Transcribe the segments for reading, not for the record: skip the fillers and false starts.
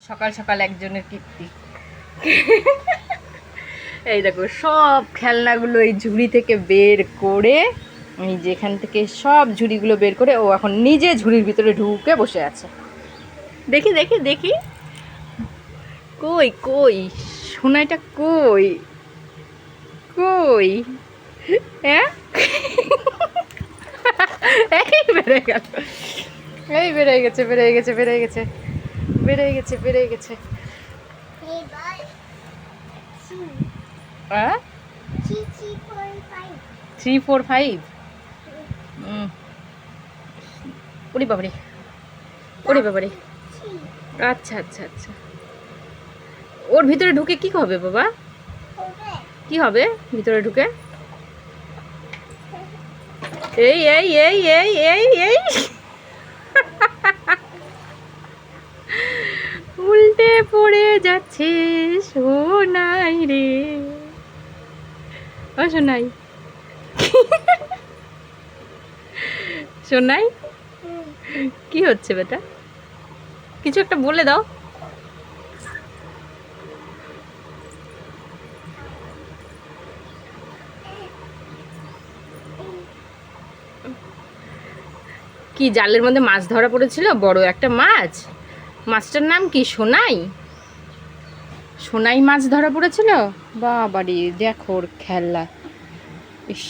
সকাল সকাল একজনের কীর্তি। এই দেখো সব খেলনাগুলো এই ঝুড়ি থেকে বের করে, এই যেখান থেকে সব ঝুড়িগুলো বের করে ও এখন নিজে ঝুড়ির ভিতরে ঢুকে বসে আছে। দেখি দেখি দেখি, কই কই সোনাইটা কই কই? হ্যাঁ, এই বেড়ে গেল, এই বেড়ে গেছে বেড়ে গেছে বেড়ে গেছে বেড়ে গেছে বেড়ে গেছে। হ্যাঁ 3 4 5। ওরে বাবারে, ওরে বাবারে। আচ্ছা আচ্ছা আচ্ছা, ওর ভিতরে ঢুকে কি হবে বাবা? কি হবে ভিতরে ঢুকে? এই এই এই এই এই এই উল্টে পড়ে যাচ্ছে সোনাই রে, ও সোনাই, সোনাই কি হচ্ছে বেটা? কিছু একটা বলে দাও। কি জালের মধ্যে মাছ ধরা পড়েছিল, বড় একটা মাছ। মাছটার নাম কি? সোনাই। সোনাই মাছ ধরা পড়েছিল। বাবারে দেখো ওর খেলা। ইস,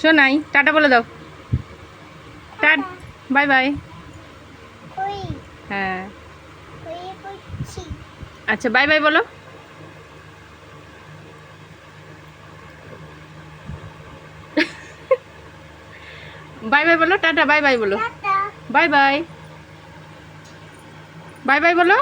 সোনাই টাটা বলে দাও। টাট, বাই বাই। হ্যাঁ আচ্ছা, বাই বাই বলো। বাই বাই বলো, টাটা বাই বাই বলো। বাই বাই, বাই বাই বলো।